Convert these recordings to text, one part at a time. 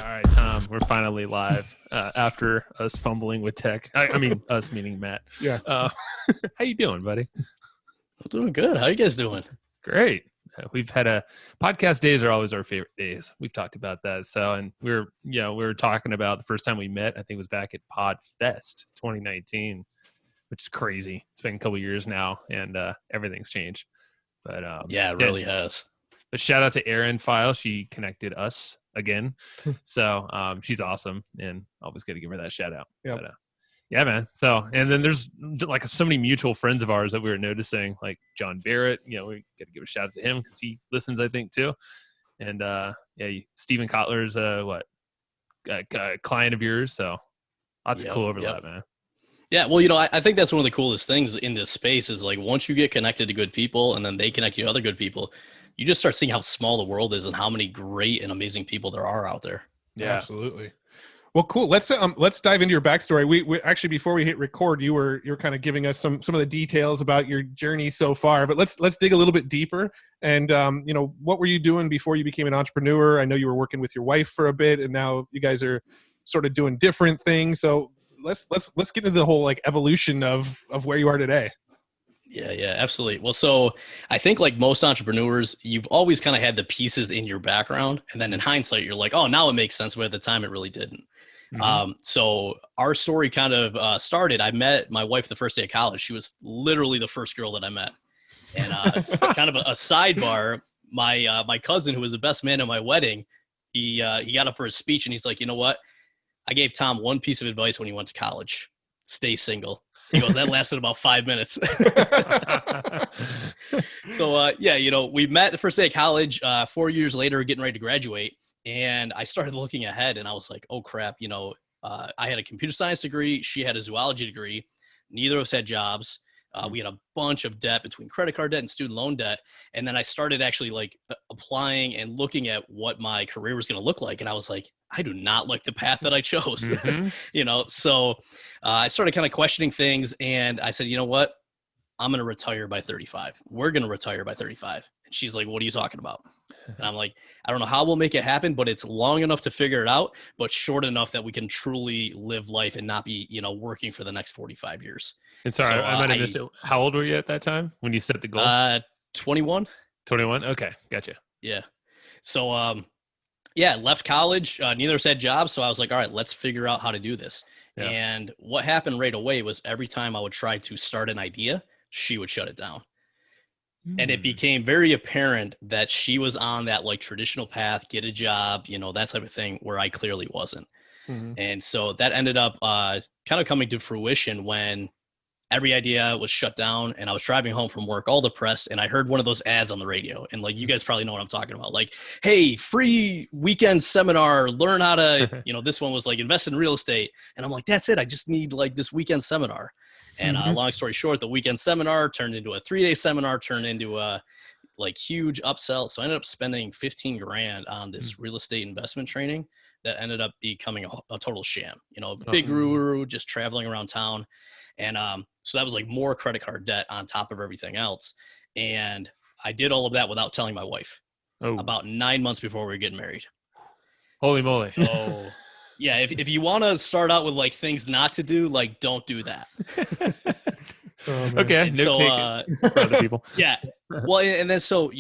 All right, Tom, we're finally live after us fumbling with tech. I mean, us meaning Matt. Yeah. How you doing, buddy? I'm doing good. How you guys doing? Great. We've had podcast days are always our favorite days. We've talked about that. So, and we were talking about the first time we met. I think it was back at PodFest 2019, which is crazy. It's been a couple years now, and everything's changed. But yeah, it really has. But shout out to Erin File. She connected us again. So she's awesome, and always got to give her that shout out. Yep. But, yeah, man. So, and then there's like so many mutual friends of ours that we were noticing, like John Barrett. We got to give a shout out to him because he listens, I think, too. And Stephen Kotler's a client of yours. So lots of cool overlap, man. Yeah, well, I think that's one of the coolest things in this space is like once you get connected to good people and then they connect you to other good people, you just start seeing how small the world is and how many great and amazing people there are out there. Yeah, absolutely. Well, cool. Let's dive into your backstory. We actually, before we hit record, you were kind of giving us some of the details about your journey so far. But let's dig a little bit deeper. And what were you doing before you became an entrepreneur? I know you were working with your wife for a bit, and now you guys are sort of doing different things. So let's get into the whole like evolution of where you are today. Yeah, absolutely. Well, so I think like most entrepreneurs, you've always kind of had the pieces in your background. And then in hindsight, you're like, oh, now it makes sense. But at the time, it really didn't. Mm-hmm. So our story kind of started. I met my wife the first day of college. She was literally the first girl that I met. And kind of a sidebar, my cousin, who was the best man at my wedding, he got up for his speech and he's like, you know what? I gave Tom one piece of advice when he went to college. Stay single. He goes, that lasted about 5 minutes. So, we met the first day of college, 4 years later, getting ready to graduate. And I started looking ahead and I was like, oh, crap. I had a computer science degree. She had a zoology degree. Neither of us had jobs. We had a bunch of debt between credit card debt and student loan debt. And then I started actually like applying and looking at what my career was going to look like. And I was like, I do not like the path that I chose, Mm-hmm. So I started kind of questioning things and I said, you know what? I'm going to retire by 35. We're going to retire by 35. And she's like, what are you talking about? And I'm like, I don't know how we'll make it happen, but it's long enough to figure it out, but short enough that we can truly live life and not be, working for the next 45 years. And sorry, I might have missed it. How old were you at that time when you set the goal? 21. 21? Okay, gotcha. Yeah. So, left college. Neither of us had jobs. So I was like, all right, let's figure out how to do this. Yeah. And what happened right away was every time I would try to start an idea, she would shut it down. And it became very apparent that she was on that like traditional path, get a job, that type of thing, where I clearly wasn't. Mm-hmm. And so that ended up kind of coming to fruition when every idea was shut down and I was driving home from work, all depressed. And I heard one of those ads on the radio. And like, you guys probably know what I'm talking about. Like, hey, free weekend seminar, learn how to, this one was like invest in real estate. And I'm like, that's it. I just need like this weekend seminar. And long story short, the weekend seminar turned into a 3-day seminar, turned into a like huge upsell. So I ended up spending $15,000 on this real estate investment training that ended up becoming a total sham, big guru, just traveling around town. And so that was like more credit card debt on top of everything else. And I did all of that without telling my wife about 9 months before we were getting married. Holy moly. Oh, yeah. If you want to start out with like things not to do, like don't do that. Okay. And no take for other people. Yeah. Well, and then so,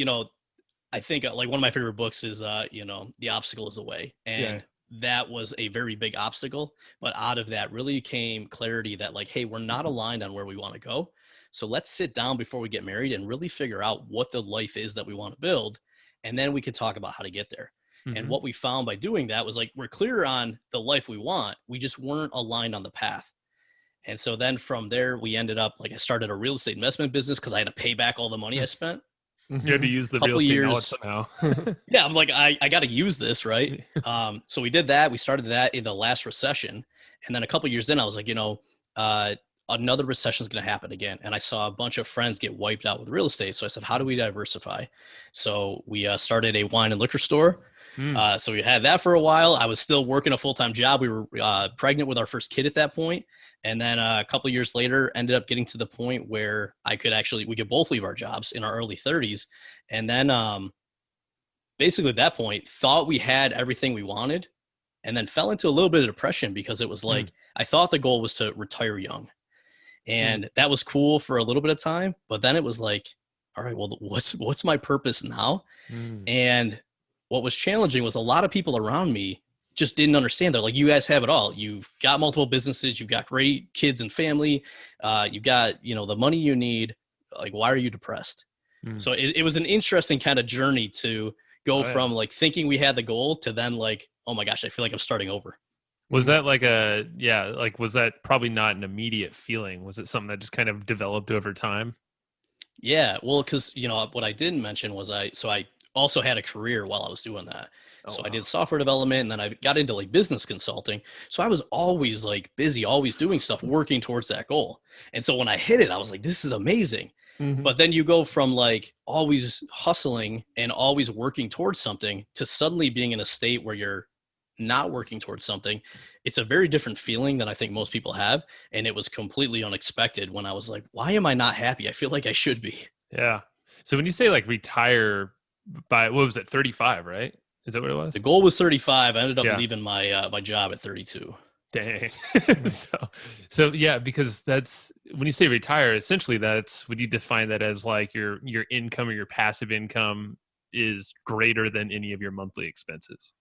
I think like one of my favorite books is, The Obstacle is the Way. And that was a very big obstacle. But out of that really came clarity that like, hey, we're not aligned on where we want to go. So let's sit down before we get married and really figure out what the life is that we want to build. And then we can talk about how to get there. Mm-hmm. And what we found by doing that was like, we're clear on the life we want. We just weren't aligned on the path. And so then from there, we ended up like, I started a real estate investment business because I had to pay back all the money I spent. You had to use the real estate knowledge somehow. Yeah, I'm like, I got to use this, right? So we did that. We started that in the last recession. And then a couple of years in, I was like, another recession is going to happen again. And I saw a bunch of friends get wiped out with real estate. So I said, how do we diversify? So we started a wine and liquor store. So we had that for a while. I was still working a full-time job. We were pregnant with our first kid at that point. And then a couple of years later, ended up getting to the point where we could both leave our jobs in our early 30s. And then basically at that point, thought we had everything we wanted, and then fell into a little bit of depression because it was like, I thought the goal was to retire young. And that was cool for a little bit of time. But then it was like, all right, well, what's my purpose now? And what was challenging was a lot of people around me just didn't understand. They're like, you guys have it all. You've got multiple businesses. You've got great kids and family. You've got, you know, the money you need. Like, why are you depressed? So it was an interesting kind of journey to go from like thinking we had the goal to then like, oh my gosh, I feel like I'm starting over. Was that like was that probably not an immediate feeling? Was it something that just kind of developed over time? Yeah, well, because, you know, what I didn't mention was I also had a career while I was doing that. I did software development, and then I got into like business consulting. So I was always like busy, always doing stuff, working towards that goal. And so when I hit it, I was like, this is amazing. But then you go from like always hustling and always working towards something to suddenly being in a state where you're not working towards something. It's a very different feeling than I think most people have. And it was completely unexpected when I was like, why am I not happy? I feel like I should be. Yeah. So when you say like retire by, what was it, 35, right? Is that what it was? The goal was 35. I ended up leaving my my job at 32. Dang. so yeah, because that's when you say retire, essentially that's, would you define that as like your income or your passive income is greater than any of your monthly expenses?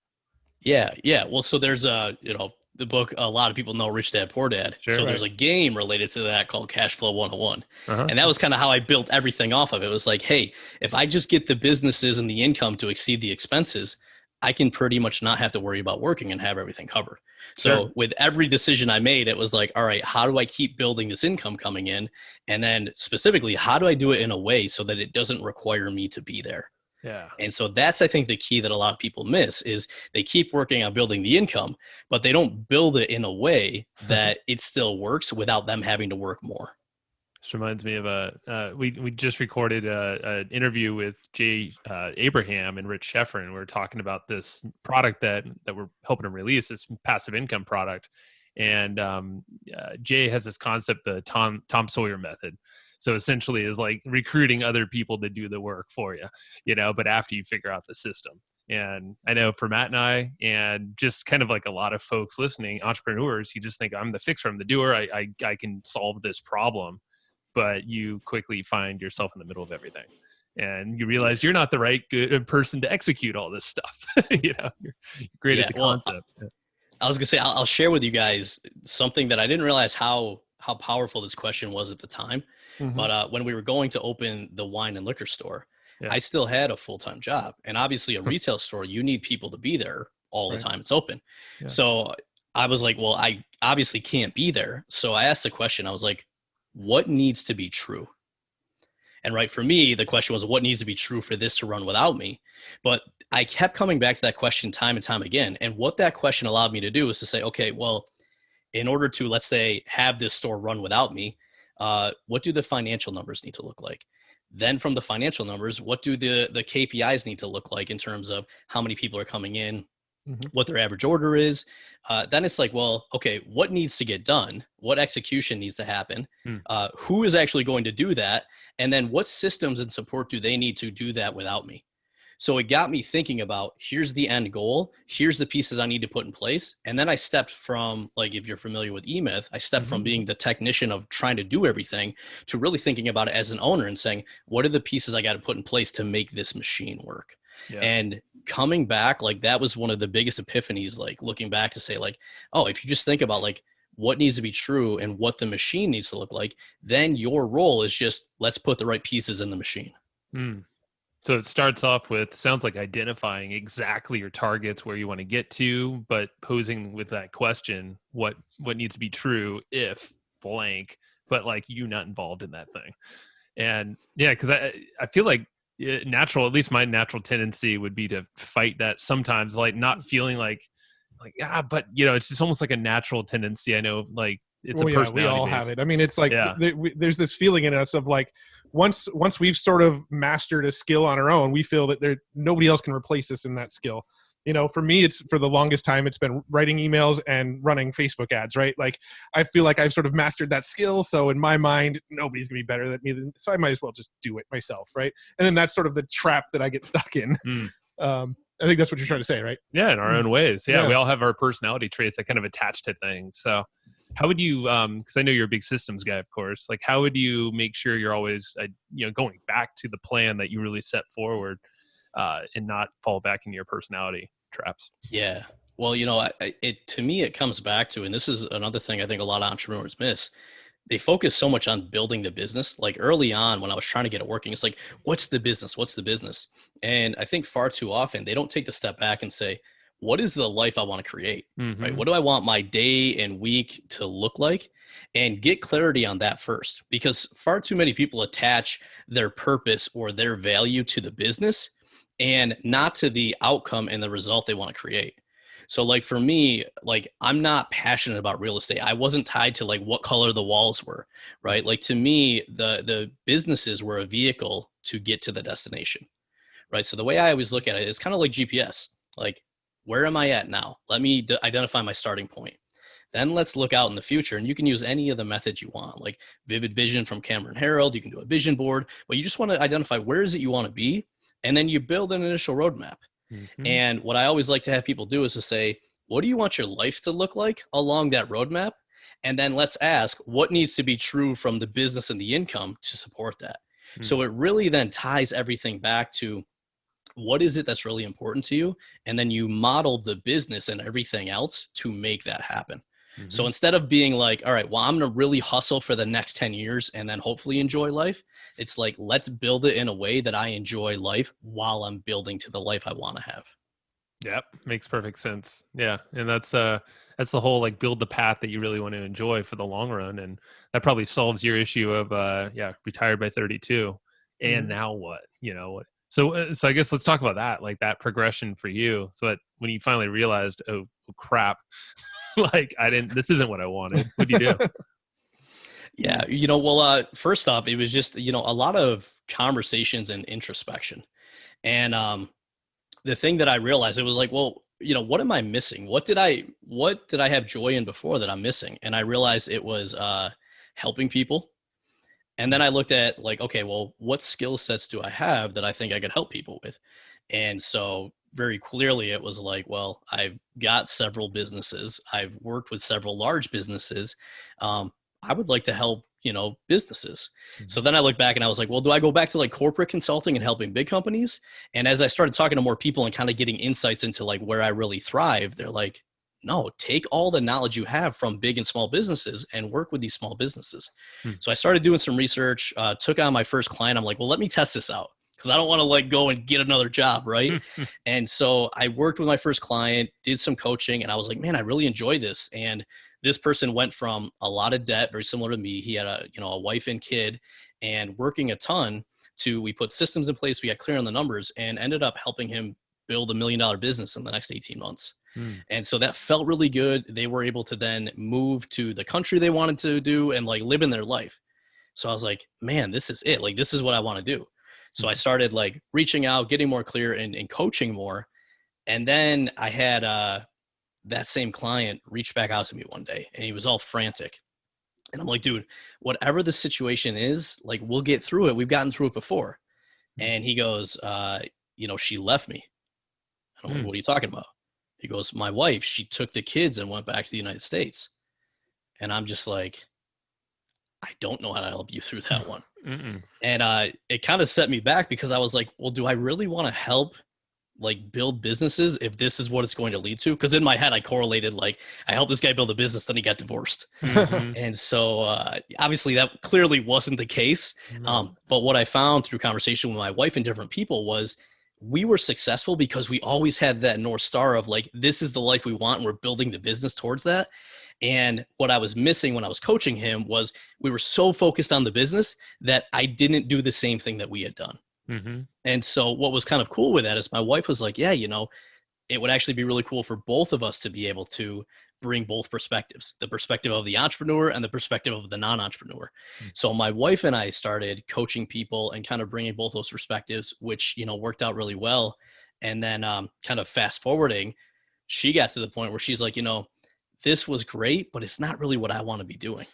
Yeah. Well, so there's the book a lot of people know, Rich Dad Poor Dad. Sure, so right. There's a game related to that called Cash Flow 101. And that was kind of how I built everything off of it. It was like, hey, if I just get the businesses and the income to exceed the expenses, I can pretty much not have to worry about working and have everything covered. So with every decision I made, it was like, all right, how do I keep building this income coming in? And then specifically, how do I do it in a way so that it doesn't require me to be there? Yeah. And so that's, I think, the key that a lot of people miss is they keep working on building the income, but they don't build it in a way that it still works without them having to work more. This reminds me of we just recorded an interview with Jay Abraham and Rich Sheffer, and we are talking about this product that we're helping to release, this passive income product. And Jay has this concept, the Tom Sawyer Method. So essentially is like recruiting other people to do the work for you, you know, but after you figure out the system. And I know for Matt and I, and just kind of like a lot of folks listening, entrepreneurs, you just think I'm the fixer, I'm the doer, I can solve this problem. But you quickly find yourself in the middle of everything. And you realize you're not the right good person to execute all this stuff. You know, you're great at the concept. I was going to say, I'll share with you guys something that I didn't realize how powerful this question was at the time. But when we were going to open the wine and liquor store, I still had a full-time job. And obviously a retail store, you need people to be there all the time it's open. So I was like, well, I obviously can't be there. So I asked the question, I was like, what needs to be true? And right, for me, the question was, what needs to be true for this to run without me? But I kept coming back to that question time and time again. And what that question allowed me to do is to say, okay, well, in order to, let's say, have this store run without me, what do the financial numbers need to look like? Then from the financial numbers, what do the KPIs need to look like in terms of how many people are coming in, what their average order is? Then it's like, well, okay, what needs to get done? What execution needs to happen? Who is actually going to do that? And then what systems and support do they need to do that without me? So it got me thinking about, here's the end goal. Here's the pieces I need to put in place. And then I stepped from, like, if you're familiar with eMyth, I stepped from being the technician of trying to do everything to really thinking about it as an owner and saying, what are the pieces I got to put in place to make this machine work? And coming back, like, that was one of the biggest epiphanies, like looking back to say, like, oh, if you just think about like what needs to be true and what the machine needs to look like, then your role is just, let's put the right pieces in the machine. So it starts off with, sounds like identifying exactly your targets, where you want to get to, but posing with that question, what needs to be true if blank, but like you not involved in that thing. And yeah, because I feel like natural, at least my natural tendency would be to fight that sometimes, like not feeling like, but you know, it's just almost like a natural tendency. I know, like, it's a personality we all base. have it. I mean, it's like there's this feeling in us of like, once we've sort of mastered a skill on our own, we feel that nobody else can replace us in that skill. You know, for me, it's, for the longest time, it's been writing emails and running Facebook ads, right? Like, I feel like I've sort of mastered that skill. So in my mind, nobody's gonna be better than me. So I might as well just do it myself, right? And then that's sort of the trap that I get stuck in. I think that's what you're trying to say, right? Yeah, in our own ways. Yeah, Yeah. we all have our personality traits that kind of attach to things. So how would you, because I know you're a big systems guy, of course, like how would you make sure you're always, going back to the plan that you really set forward and not fall back into your personality traps? Yeah. Well, to me, it comes back to, and this is another thing I think a lot of entrepreneurs miss. They focus so much on building the business. Like early on when I was trying to get it working, it's like, what's the business? What's the business? And I think far too often they don't take the step back and say, what is the life I want to create? Mm-hmm. Right? What do I want my day and week to look like? And get clarity on that first, because far too many people attach their purpose or their value to the business and not to the outcome and the result they want to create. So like for me, like I'm not passionate about real estate. I wasn't tied to like what color the walls were, right? Like to me, the businesses were a vehicle to get to the destination, right? So the way I always look at it is kind of like GPS. Like, where am I at now? Let me identify my starting point. Then let's look out in the future, and you can use any of the methods you want, like Vivid Vision from Cameron Herold. You can do a vision board, but you just want to identify where is it you want to be, and then you build an initial roadmap. Mm-hmm. And what I always like to have people do is to say, what do you want your life to look like along that roadmap? And then let's ask what needs to be true from the business and the income to support that. Mm-hmm. So it really then ties everything back to what is it that's really important to you? And then you model the business and everything else to make that happen. Mm-hmm. So instead of being like, all right, well, I'm going to really hustle for the next 10 years and then hopefully enjoy life. It's like, let's build it in a way that I enjoy life while I'm building to the life I want to have. Yep. Makes perfect sense. Yeah. And that's the whole, like, build the path that you really want to enjoy for the long run. And that probably solves your issue of, retired by 32 and now what, So I guess let's talk about that, like that progression for you. So that when you finally realized, oh crap, like this isn't what I wanted. What do you do? Yeah. First off, it was just, a lot of conversations and introspection. And the thing that I realized, it was like, well, what am I missing? What did I have joy in before that I'm missing? And I realized it was helping people. And then I looked at like, okay, well, what skill sets do I have that I think I could help people with? And so very clearly it was like, well, I've got several businesses. I've worked with several large businesses. I would like to help, businesses. Mm-hmm. So then I looked back and I was like, well, do I go back to like corporate consulting and helping big companies? And as I started talking to more people and kind of getting insights into like where I really thrive, they're like, no, take all the knowledge you have from big and small businesses and work with these small businesses. So I started doing some research, took on my first client. I'm like, well, let me test this out because I don't want to like go and get another job, right? And so I worked with my first client, did some coaching, and I was like, man, I really enjoy this. And this person went from a lot of debt, very similar to me. He had a wife and kid and working a ton to, we put systems in place, we got clear on the numbers and ended up helping him build $1 million business in the next 18 months. And so that felt really good. They were able to then move to the country they wanted to do and like live in their life. So I was like, man, this is it. Like, this is what I want to do. So I started like reaching out, getting more clear and coaching more. And then I had that same client reach back out to me one day and he was all frantic. And I'm like, dude, whatever the situation is, like, we'll get through it. We've gotten through it before. And he goes, she left me. And I'm like, what are you talking about? He goes, my wife, she took the kids and went back to the United States. And I'm just like, I don't know how to help you through that one. And it kind of set me back because I was like, well, do I really want to help like build businesses if this is what it's going to lead to? Because in my head, I correlated like, I helped this guy build a business, then he got divorced. And so obviously that clearly wasn't the case. But what I found through conversation with my wife and different people was we were successful because we always had that North Star of like, this is the life we want. And we're building the business towards that. And what I was missing when I was coaching him was we were so focused on the business that I didn't do the same thing that we had done. And so what was kind of cool with that is my wife was like, yeah, it would actually be really cool for both of us to be able to bring both perspectives, the perspective of the entrepreneur and the perspective of the non-entrepreneur. So my wife and I started coaching people and kind of bringing both those perspectives, which, worked out really well. And then kind of fast forwarding, she got to the point where she's like, this was great, but it's not really what I want to be doing.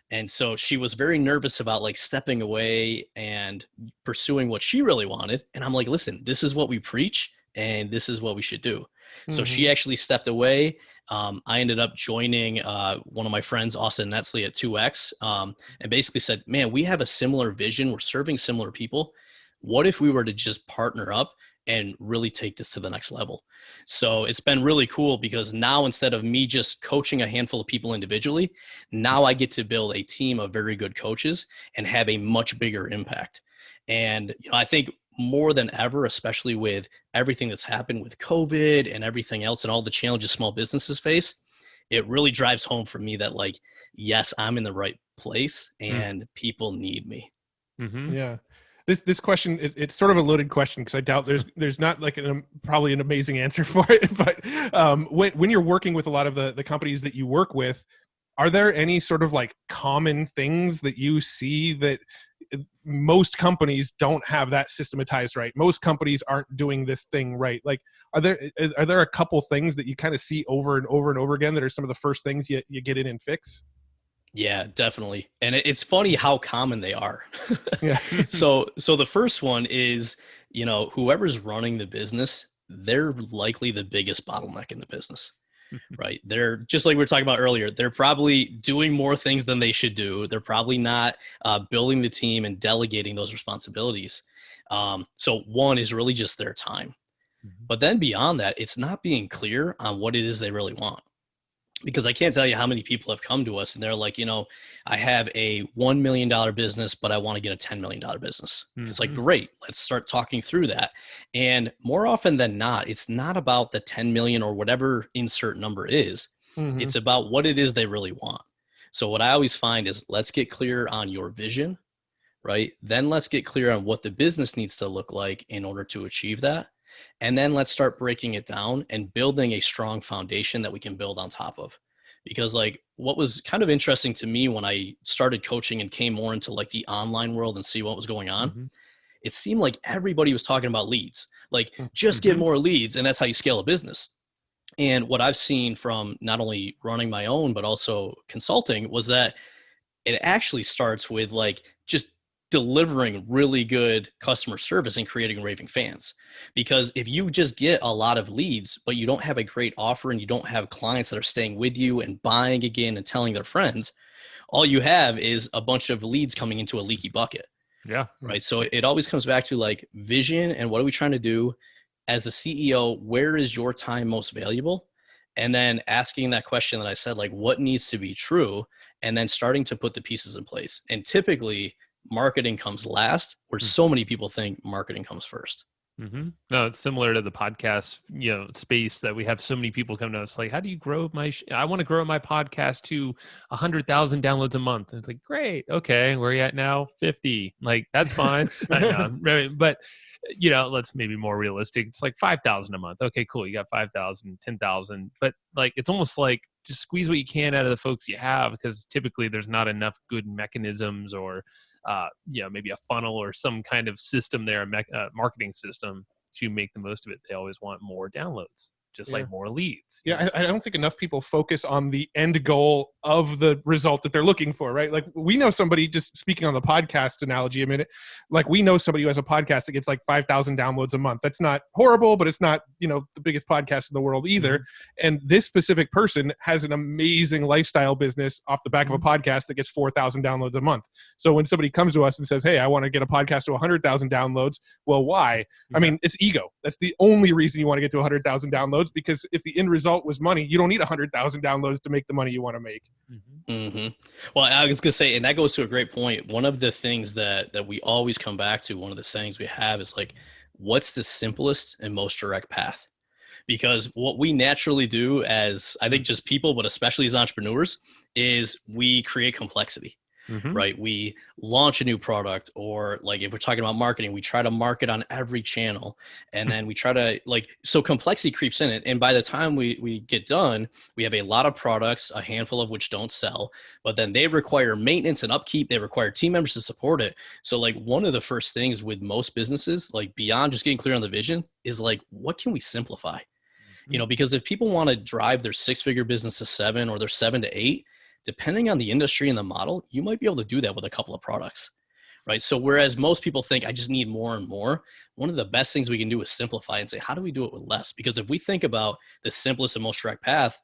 And so she was very nervous about like stepping away and pursuing what she really wanted. And I'm like, listen, this is what we preach. and this is what we should do. So Mm-hmm. she actually stepped away. I ended up joining one of my friends, Austin Netsley, at 2X, and basically said, man, we have a similar vision. We're serving similar people. What if we were to just partner up and really take this to the next level? So it's been really cool because now, instead of me just coaching a handful of people individually, now I get to build a team of very good coaches and have a much bigger impact. And I think more than ever, especially with everything that's happened with COVID and everything else and all the challenges small businesses face, it really drives home for me that, like, yes, I'm in the right place and people need me. Mm-hmm. Yeah. This question, it's sort of a loaded question because I doubt there's not like probably an amazing answer for it. But when you're working with a lot of the companies that you work with, are there any sort of like common things that you see that most companies don't have that systematized right? Most companies aren't doing this thing right. Like, are there a couple things that you kind of see over and over and over again that are some of the first things you get in and fix? Yeah, definitely. And it's funny how common they are. Yeah. So the first one is, whoever's running the business, they're likely the biggest bottleneck in the business, right? They're, just like we were talking about earlier, they're probably doing more things than they should do. They're probably not building the team and delegating those responsibilities. So one is really just their time. But then beyond that, it's not being clear on what it is they really want. Because I can't tell you how many people have come to us and they're like, I have a $1 million business, but I want to get a $10 million business. Mm-hmm. It's like, great, let's start talking through that. And more often than not, it's not about the 10 million or whatever insert number is. Mm-hmm. It's about what it is they really want. So what I always find is, let's get clear on your vision, right? Then let's get clear on what the business needs to look like in order to achieve that. And then let's start breaking it down and building a strong foundation that we can build on top of. Because, like, what was kind of interesting to me when I started coaching and came more into like the online world and see what was going on, it seemed like everybody was talking about leads, like just get more leads. And that's how you scale a business. And what I've seen from not only running my own, but also consulting, was that it actually starts with like just delivering really good customer service and creating raving fans. Because if you just get a lot of leads, but you don't have a great offer and you don't have clients that are staying with you and buying again and telling their friends, all you have is a bunch of leads coming into a leaky bucket. Yeah. Right. So it always comes back to like vision and what are we trying to do as a CEO? Where is your time most valuable? And then asking that question that I said, like, what needs to be true? And then starting to put the pieces in place. And typically marketing comes last, where so many people think marketing comes first. Mm-hmm. No, it's similar to the podcast, space that we have so many people come to us like, how do you grow I want to grow my podcast to 100,000 downloads a month. And it's like, great. Okay. Where are you at now? 50. Like, that's fine. But let's maybe more realistic. It's like 5,000 a month. Okay, cool. You got 5,000, 10,000, but like, it's almost like just squeeze what you can out of the folks you have, because typically there's not enough good mechanisms or, maybe a funnel or some kind of system there, a marketing system to make the most of it. They always want more downloads, just like more leads. Yeah, I don't think enough people focus on the end goal of the result that they're looking for, right? Like, we know somebody, just speaking on the podcast analogy a minute, like we know somebody who has a podcast that gets like 5,000 downloads a month. That's not horrible, but it's not, the biggest podcast in the world either. Mm-hmm. And this specific person has an amazing lifestyle business off the back of a podcast that gets 4,000 downloads a month. So when somebody comes to us and says, hey, I want to get a podcast to 100,000 downloads, well, why? Yeah. I mean, it's ego. That's the only reason you want to get to 100,000 downloads, because if the end result was money, you don't need 100,000 downloads to make the money you want to make. Mm-hmm. Mm-hmm. Well, I was going to say, and that goes to a great point. One of the things that we always come back to, one of the sayings we have is like, what's the simplest and most direct path? Because what we naturally do as, I think, just people, but especially as entrepreneurs, is we create complexity. Mm-hmm. Right? We launch a new product, or like if we're talking about marketing, we try to market on every channel, and then we try to so complexity creeps in it. And by the time we get done, we have a lot of products, a handful of which don't sell, but then they require maintenance and upkeep. They require team members to support it. So like one of the first things with most businesses, like beyond just getting clear on the vision, is like, what can we simplify? Mm-hmm. Because if people want to drive their 6-figure business to 7 or their 7 to 8, depending on the industry and the model, you might be able to do that with a couple of products, right? So whereas most people think I just need more and more, one of the best things we can do is simplify and say, how do we do it with less? Because if we think about the simplest and most direct path,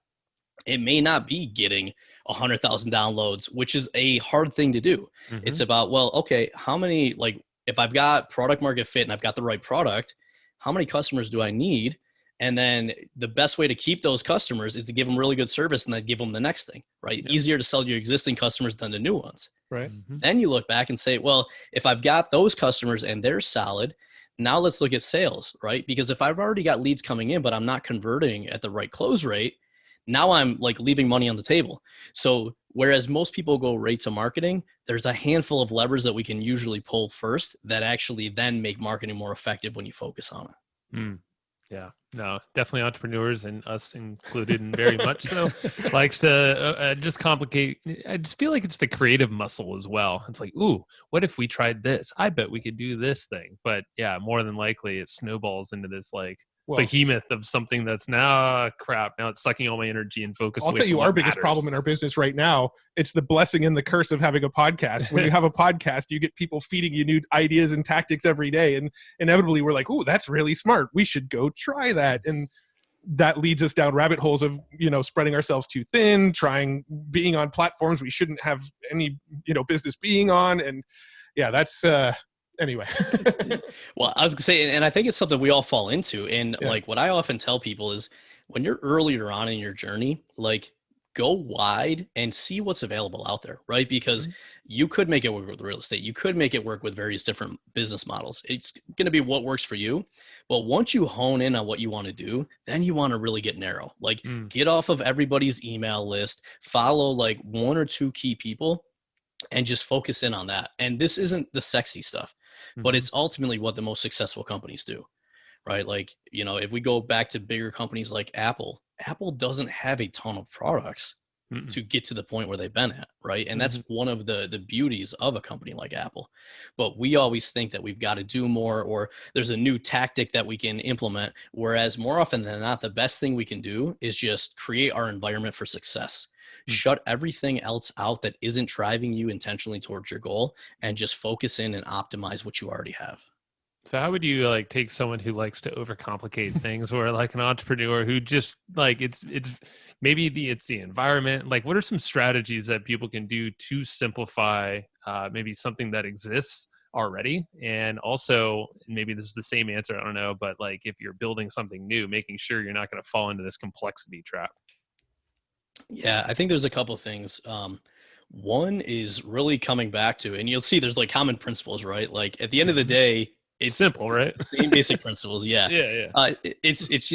it may not be getting 100,000 downloads, which is a hard thing to do. It's about, well, okay, how many, like if I've got product market fit and I've got the right product, how many customers do I need? And then the best way to keep those customers is to give them really good service and then give them the next thing, right? Yeah. Easier to sell your existing customers than the new ones. Right. Then you look back and say, well, if I've got those customers and they're solid, now let's look at sales, right? Because if I've already got leads coming in, but I'm not converting at the right close rate, now I'm like leaving money on the table. So whereas most people go right to marketing, there's a handful of levers that we can usually pull first that actually then make marketing more effective when you focus on it. Yeah, no, definitely entrepreneurs, and us included, and very much so, likes to just complicate. I just feel like it's the creative muscle as well. It's like, ooh, what if we tried this? I bet we could do this thing. But yeah, more than likely it snowballs into this like behemoth of something that's now crap. Now it's sucking all my energy and focus. I'll tell you our biggest problem in our business right now. It's the blessing and the curse of having a podcast. When you have a podcast, you get people feeding you new ideas and tactics every day. And inevitably we're like, ooh, that's really smart. We should go try that. And that leads us down rabbit holes of, spreading ourselves too thin, being on platforms we shouldn't have any, business being on. And yeah, that's, anyway. Well, I was gonna say, and I think it's something we all fall into. And like what I often tell people is when you're earlier on in your journey, like go wide and see what's available out there, right? Because you could make it work with real estate. You could make it work with various different business models. It's going to be what works for you. But once you hone in on what you want to do, then you want to really get narrow, like get off of everybody's email list, follow like one or two key people and just focus in on that. And this isn't the sexy stuff, but it's ultimately what the most successful companies do, right? Like, if we go back to bigger companies like Apple doesn't have a ton of products to get to the point where they've been at, right? And that's one of the beauties of a company like Apple. But we always think that we've got to do more, or there's a new tactic that we can implement. Whereas more often than not, the best thing we can do is just create our environment for success. Shut everything else out that isn't driving you intentionally towards your goal and just focus in and optimize what you already have. So how would you like take someone who likes to overcomplicate things, or like an entrepreneur who just like it's maybe it's the environment, like what are some strategies that people can do to simplify maybe something that exists already? And also maybe this is the same answer, I don't know, but like if you're building something new, making sure you're not going to fall into this complexity trap. Yeah, I think there's a couple things. One is really coming back to, and you'll see there's like common principles, right? Like at the end of the day, it's simple, right? Same basic principles. Yeah. Yeah. It's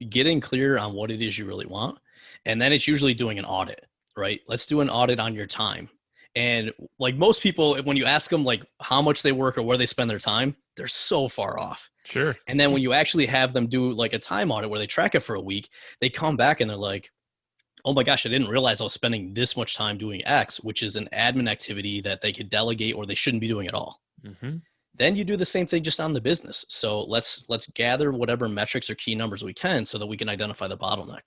getting clear on what it is you really want. And then it's usually doing an audit, right? Let's do an audit on your time. And like most people, when you ask them like how much they work or where they spend their time, they're so far off. Sure. And then when you actually have them do like a time audit where they track it for a week, they come back and they're like, oh my gosh, I didn't realize I was spending this much time doing X, which is an admin activity that they could delegate or they shouldn't be doing at all. Then you do the same thing just on the business. So let's gather whatever metrics or key numbers we can so that we can identify the bottleneck.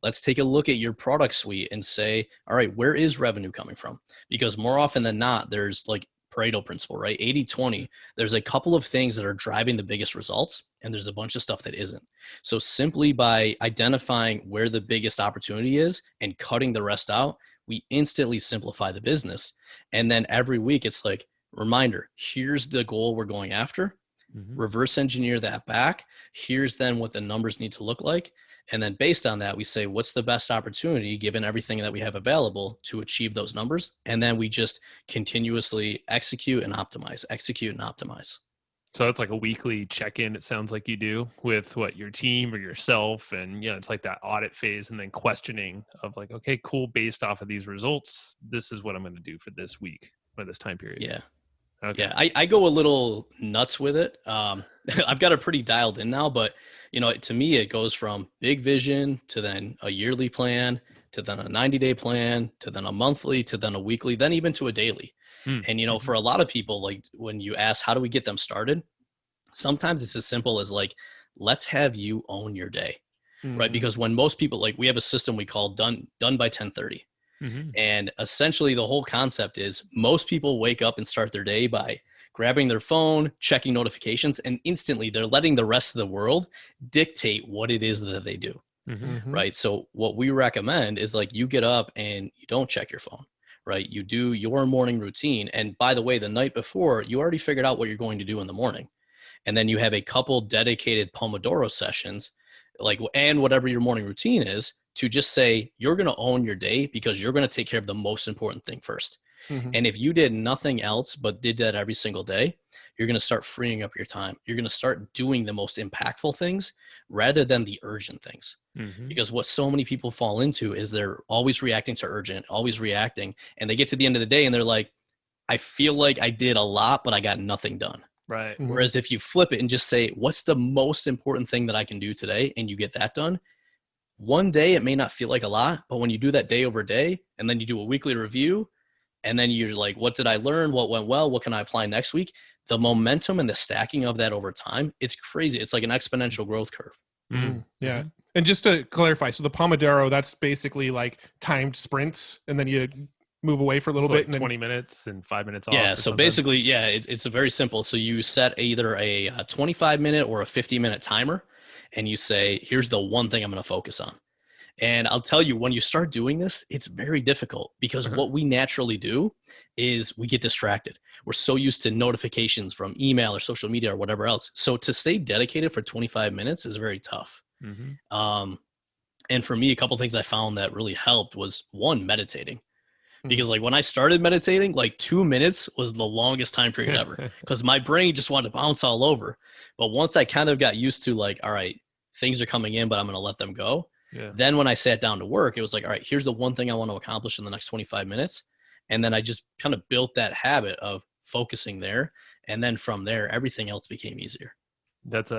Let's take a look at your product suite and say, all right, where is revenue coming from? Because more often than not, there's like Pareto principle, right? 80-20. There's a couple of things that are driving the biggest results, and there's a bunch of stuff that isn't. So simply by identifying where the biggest opportunity is and cutting the rest out, we instantly simplify the business. And then every week it's like, reminder, here's the goal we're going after. Reverse engineer that back. Here's then what the numbers need to look like. And then based on that, we say, what's the best opportunity given everything that we have available to achieve those numbers? And then we just continuously execute and optimize. So it's like a weekly check-in, it sounds like you do, with what your team or yourself. And it's like that audit phase and then questioning of like, okay, cool. Based off of these results, this is what I'm going to do for this week or this time period. Yeah. Okay. Yeah. I go a little nuts with it. I've got it pretty dialed in now, but to me, it goes from big vision to then a yearly plan, to then a 90-day plan, to then a monthly, to then a weekly, then even to a daily. And, for a lot of people, like when you ask, how do we get them started? Sometimes it's as simple as like, let's have you own your day, right? Because when most people, like we have a system we call done by 10:30. And essentially the whole concept is most people wake up and start their day by grabbing their phone, checking notifications, and instantly they're letting the rest of the world dictate what it is that they do. Right. So what we recommend is like you get up and you don't check your phone, right? You do your morning routine. And by the way, the night before, you already figured out what you're going to do in the morning. And then you have a couple dedicated Pomodoro sessions, like, and whatever your morning routine is, to just say you're going to own your day because you're going to take care of the most important thing first. And if you did nothing else but did that every single day, you're going to start freeing up your time. You're going to start doing the most impactful things rather than the urgent things. Because what so many people fall into is they're always reacting to urgent, always reacting. And they get to the end of the day and they're like, I feel like I did a lot, but I got nothing done. Right. Whereas if you flip it and just say, what's the most important thing that I can do today? And you get that done. One day, it may not feel like a lot, but when you do that day over day, and then you do a weekly review, and then you're like, what did I learn? What went well? What can I apply next week? The momentum and the stacking of that over time, it's crazy. It's like an exponential growth curve. Yeah. And just to clarify, so the Pomodoro, that's basically like timed sprints, and then you move away for a little bit. Like and then 20 minutes and 5 minutes off. Yeah. So basically, yeah, it's a very simple. So you set either a 25-minute or a 50-minute timer, and you say, here's the one thing I'm going to focus on. And I'll tell you, when you start doing this, it's very difficult because what we naturally do is we get distracted. We're so used to notifications from email or social media or whatever else. So to stay dedicated for 25 minutes is very tough. And for me, a couple of things I found that really helped was one, meditating. Because like when I started meditating, like 2 minutes was the longest time period ever because my brain just wanted to bounce all over. But once I kind of got used to like, all right, things are coming in, but I'm going to let them go. Then when I sat down to work, it was like, all right, here's the one thing I want to accomplish in the next 25 minutes. And then I just kind of built that habit of focusing there. And then from there, everything else became easier. That's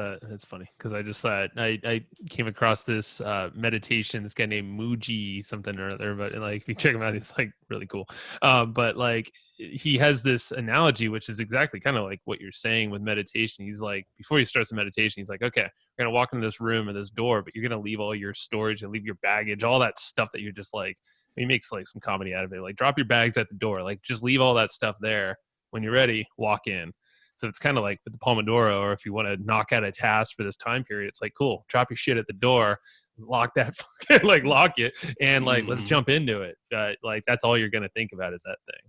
funny because I just thought I came across this meditation, this guy named Muji something or other, but like if you check him out, he's like really cool. But like he has this analogy, which is exactly kind of like what you're saying with meditation. He's like, before he starts the meditation, he's like, okay, we're gonna walk into this room or this door, but you're gonna leave all your storage and leave your baggage, all that stuff that you're just like. He makes like some comedy out of it, like drop your bags at the door, like just leave all that stuff there. When you're ready, walk in. So it's kind of like with the Pomodoro, or if you want to knock out a task for this time period, it's like, cool, drop your shit at the door, lock that, like lock it, and like, let's jump into it. Like that's all you're going to think about is that thing.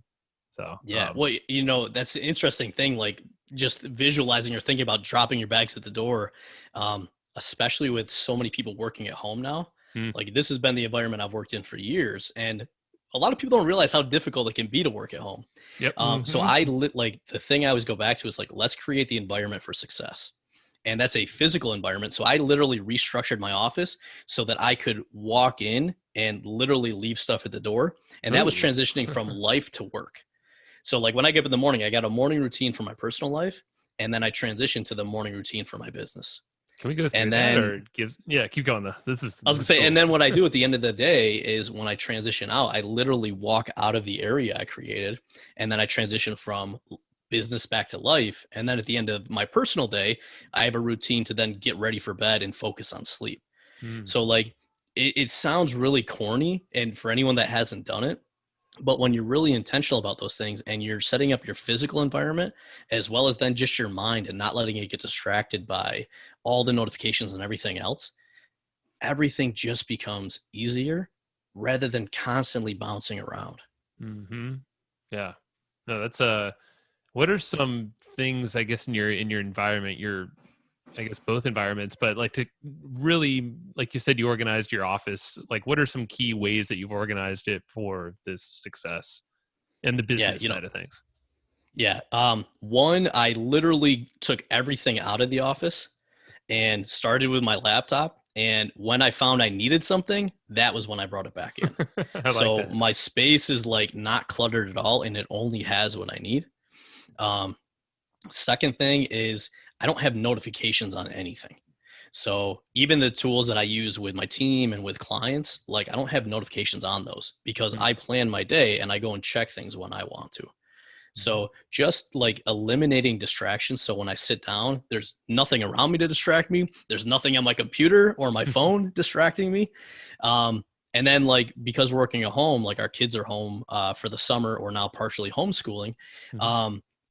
So, yeah, well, you know, that's an interesting thing. Like just visualizing or thinking about dropping your bags at the door, especially with so many people working at home now. Like this has been the environment I've worked in for years. And a lot of people don't realize how difficult it can be to work at home. So like the thing I always go back to is like, let's create the environment for success. And that's a physical environment. So I literally restructured my office so that I could walk in and literally leave stuff at the door. And that was transitioning from life to work. So like when I get up in the morning, I got a morning routine for my personal life. And then I transitioned to the morning routine for my business. Can we go through that or keep going though. I was gonna say, cool. And then what I do at the end of the day is when I transition out, I literally walk out of the area I created, and then I transition from business back to life. And then at the end of my personal day, I have a routine to then get ready for bed and focus on sleep. So like, it sounds really corny. And for anyone that hasn't done it, but when you're really intentional about those things and you're setting up your physical environment as well as then just your mind and not letting it get distracted by all the notifications and everything else, everything just becomes easier rather than constantly bouncing around. Yeah. No, that's what are some things, I guess, in your environment, I guess both environments, but like to really, like you said, you organized your office. Like what are some key ways that you've organized it for this success and the business side of things? One, I literally took everything out of the office and started with my laptop. And when I found I needed something, that was when I brought it back in. So my space is like not cluttered at all. And it only has what I need. Second thing is I don't have notifications on anything. So even the tools that I use with my team and with clients, like I don't have notifications on those because I plan my day and I go and check things when I want to. So just like eliminating distractions. So when I sit down, there's nothing around me to distract me. There's nothing on my computer or my phone distracting me. And then like, because we're working at home, like our kids are home for the summer or now partially homeschooling.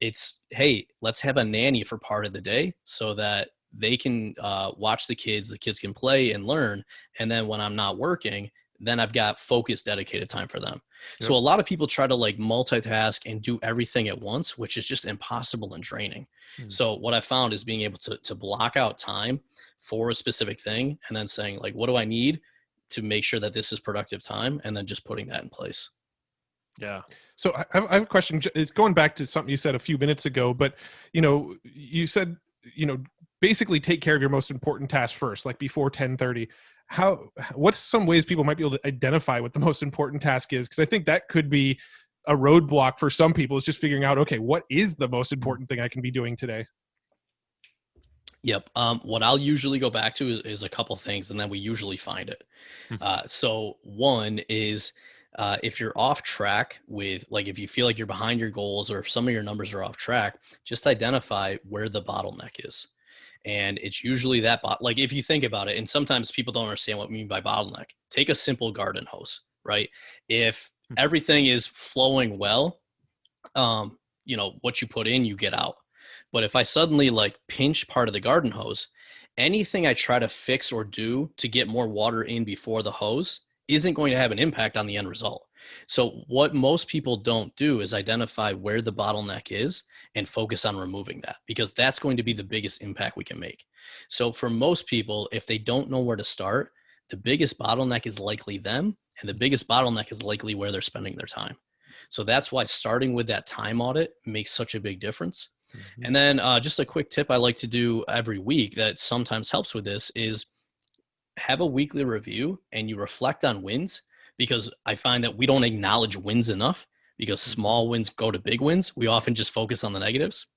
it's, hey, let's have a nanny for part of the day so that they can watch the kids can play and learn. And then when I'm not working, then I've got focused, dedicated time for them. Yep. So a lot of people try to like multitask and do everything at once, which is just impossible and draining. So what I found is being able to block out time for a specific thing and then saying like, what do I need to make sure that this is productive time? And then just putting that in place. Yeah. So I have a question. It's going back to something you said a few minutes ago, but you said, basically take care of your most important task first, like before 10:30. What's some ways people might be able to identify what the most important task is? Because I think that could be a roadblock for some people, is just figuring out, okay, what is the most important thing I can be doing today? Yep. What I'll usually go back to is a couple things, and then we usually find it. So one is if you're off track with, like, if you feel like you're behind your goals or if some of your numbers are off track, just identify where the bottleneck is. And it's usually that like, if you think about it, and sometimes people don't understand what we mean by bottleneck. Take a simple garden hose, right? If everything is flowing well, what you put in, you get out. But if I suddenly like pinch part of the garden hose, anything I try to fix or do to get more water in before the hose isn't going to have an impact on the end result. So what most people don't do is identify where the bottleneck is and focus on removing that, because that's going to be the biggest impact we can make. So for most people, if they don't know where to start, the biggest bottleneck is likely them, and the biggest bottleneck is likely where they're spending their time. So that's why starting with that time audit makes such a big difference. And then just a quick tip I like to do every week that sometimes helps with this is have a weekly review and you reflect on wins, because I find that we don't acknowledge wins enough, because small wins go to big wins. We often just focus on the negatives.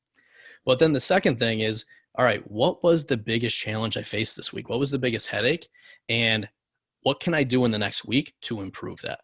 But then the second thing is, all right, what was the biggest challenge I faced this week? What was the biggest headache? And what can I do in the next week to improve that?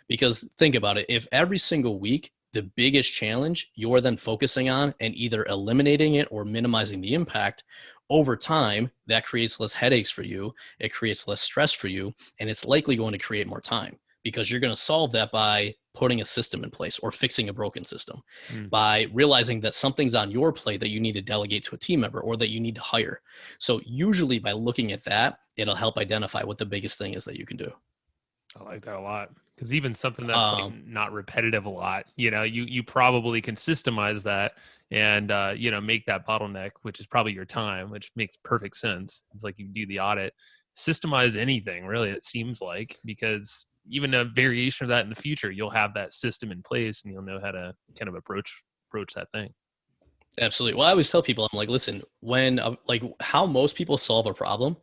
Because think about it. If every single week, the biggest challenge you're then focusing on and either eliminating it or minimizing the impact, over time, that creates less headaches for you. It creates less stress for you. And it's likely going to create more time, because you're going to solve that by putting a system in place or fixing a broken system, by realizing that something's on your plate that you need to delegate to a team member or that you need to hire. So usually by looking at that, it'll help identify what the biggest thing is that you can do. I like that a lot, because even something that's like not repetitive a lot, you probably can systemize that and make that bottleneck, which is probably your time, which makes perfect sense. It's like you do the audit, systemize anything really, it seems like, because even a variation of that in the future, you'll have that system in place and you'll know how to kind of approach that thing. Absolutely. Well, I always tell people, I'm like, listen, when like how most people solve a problem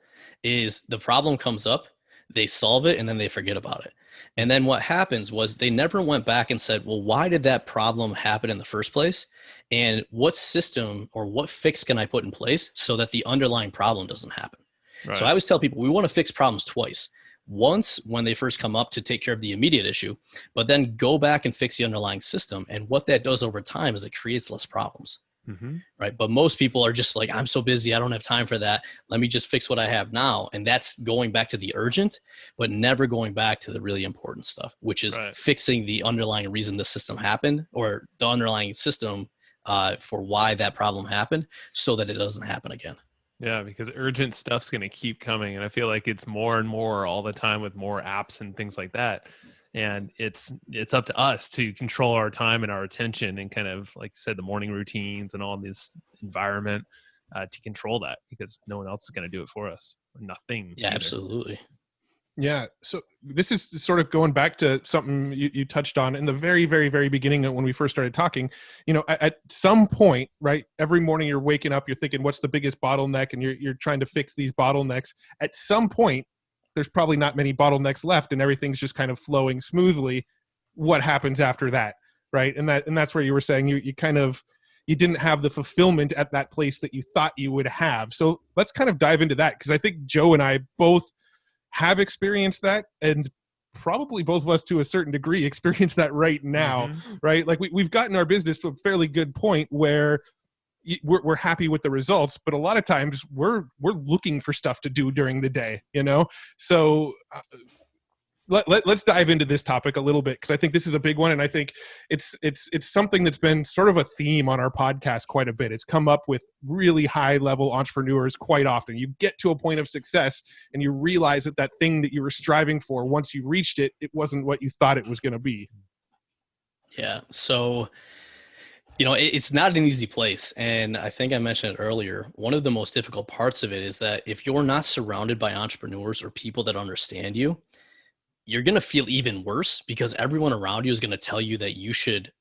is the problem comes up, they solve it, and then they forget about it. And then what happens was they never went back and said, well, why did that problem happen in the first place? And what system or what fix can I put in place so that the underlying problem doesn't happen? Right. So I always tell people we want to fix problems twice. Once when they first come up to take care of the immediate issue, but then go back and fix the underlying system. And what that does over time is it creates less problems. Right. But most people are just like, I'm so busy, I don't have time for that. Let me just fix what I have now. And that's going back to the urgent, but never going back to the really important stuff, which is fixing the underlying reason the system happened, or the underlying system for why that problem happened, so that it doesn't happen again. Yeah, because urgent stuff's going to keep coming. And I feel like it's more and more all the time with more apps and things like that. And it's up to us to control our time and our attention and kind of, like you said, the morning routines and all this environment to control that, because no one else is going to do it for us. Nothing. Yeah, either. Absolutely. Yeah. So this is sort of going back to something you touched on in the very, very, very beginning when we first started talking. At some point, right, every morning you're waking up, you're thinking, what's the biggest bottleneck? And you're trying to fix these bottlenecks. At some point, there's probably not many bottlenecks left and everything's just kind of flowing smoothly. What happens after that? Right. And that's where you were saying you didn't have the fulfillment at that place that you thought you would have. So let's kind of dive into that, because I think Joe and I both have experienced that, and probably both of us to a certain degree experience that right now, right? Like we've gotten our business to a fairly good point where we're happy with the results, but a lot of times we're looking for stuff to do during the day, So let's dive into this topic a little bit, because I think this is a big one, and I think it's something that's been sort of a theme on our podcast quite a bit. It's come up with really high level entrepreneurs quite often. You get to a point of success and you realize that thing that you were striving for, once you reached it, it wasn't what you thought it was going to be. Yeah. So, it's not an easy place. And I think I mentioned it earlier. One of the most difficult parts of it is that if you're not surrounded by entrepreneurs or people that understand you, you're going to feel even worse, because everyone around you is going to tell you that you should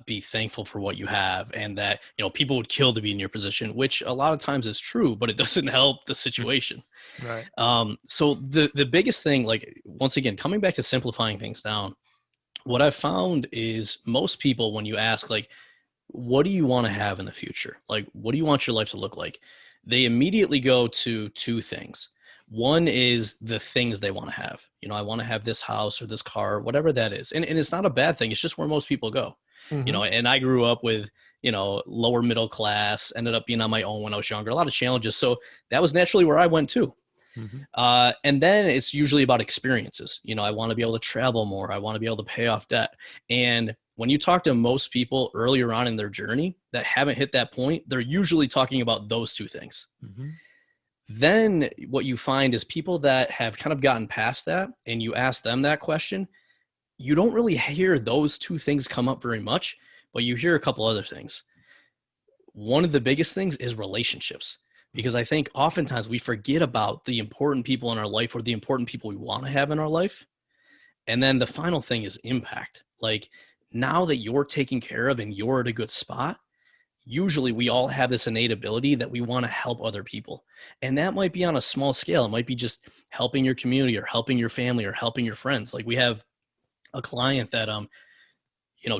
be thankful for what you have, and that, people would kill to be in your position, which a lot of times is true, but it doesn't help the situation. Right. So the biggest thing, like, once again, coming back to simplifying things down, what I've found is most people, when you ask, like, what do you want to have in the future? Like, what do you want your life to look like? They immediately go to two things. One is the things they want to have. I want to have this house or this car, whatever that is. And it's not a bad thing. It's just where most people go. Mm-hmm. And I grew up with, lower middle class, ended up being on my own when I was younger, a lot of challenges. So that was naturally where I went to. Mm-hmm. And then it's usually about experiences. I want to be able to travel more. I want to be able to pay off debt. And when you talk to most people earlier on in their journey that haven't hit that point, they're usually talking about those two things. Mm-hmm. Then what you find is people that have kind of gotten past that, and you ask them that question, you don't really hear those two things come up very much, but you hear a couple other things. One of the biggest things is relationships, because I think oftentimes we forget about the important people in our life, or the important people we want to have in our life. And then the final thing is impact. Like, now that you're taken care of and you're at a good spot, usually we all have this innate ability that we want to help other people. And that might be on a small scale. It might be just helping your community, or helping your family, or helping your friends. Like, we have a client that,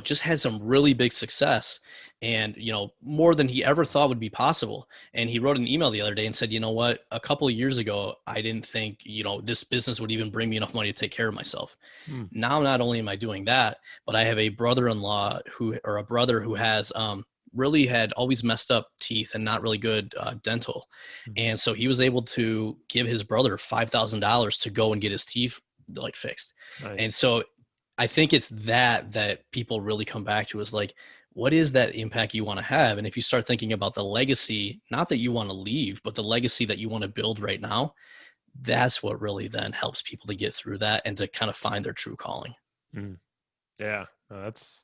just had some really big success, and, more than he ever thought would be possible. And he wrote an email the other day and said, you know what, a couple of years ago, I didn't think, this business would even bring me enough money to take care of myself. Now, not only am I doing that, but I have a brother-in-law a brother who has, really had always messed up teeth and not really good dental. And so he was able to give his brother $5,000 to go and get his teeth like fixed. Nice. And so I think it's that people really come back to, is like, what is that impact you want to have? And if you start thinking about the legacy, not that you want to leave, but the legacy that you want to build right now, that's what really then helps people to get through that and to kind of find their true calling. Yeah, no,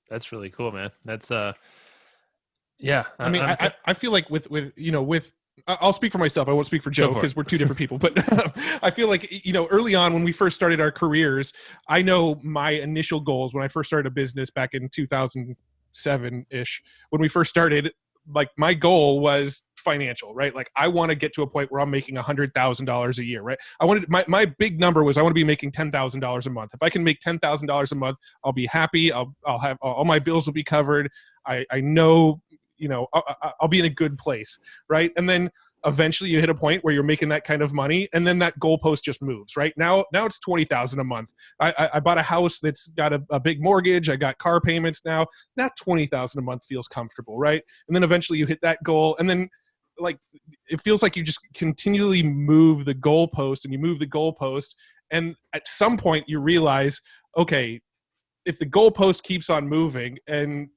that's really cool, man. That's yeah. I mean, I feel like with I'll speak for myself. I won't speak for Joe, because we're two different people. But I feel like, early on when we first started our careers, I know my initial goals when I first started a business back in 2007-ish, when we first started, like, my goal was financial, right? Like, I want to get to a point where I'm making $100,000 a year, right? I wanted my big number was I want to be making $10,000 a month. If I can make $10,000 a month, I'll be happy. I'll have all my bills will be covered. I know, I'll be in a good place, right? And then eventually you hit a point where you're making that kind of money, and then that goalpost just moves, right? Now it's $20,000 a month. I bought a house that's got a big mortgage. I got car payments now. Now $20,000 a month feels comfortable, right? And then eventually you hit that goal, and then, like, it feels like you just continually move the goalpost, and you move the goalpost, and at some point you realize, okay, if the goalpost keeps on moving, and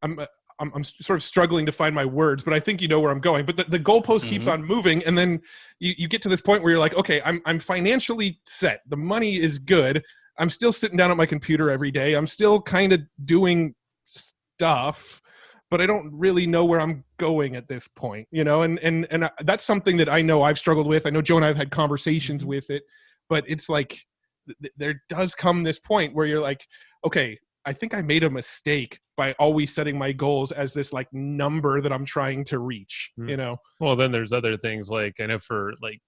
I'm sort of struggling to find my words, but I think you know where I'm going. But the goalpost keeps on moving, and then you get to this point where you're like, okay, I'm financially set. The money is good. I'm still sitting down at my computer every day. I'm still kind of doing stuff, but I don't really know where I'm going at this point, And that's something that I know I've struggled with. I know Joe and I have had conversations with it, but it's like there does come this point where you're like, okay, I think I made a mistake by always setting my goals as this, like, number that I'm trying to reach, Well, then there's other things, like, I know for, like,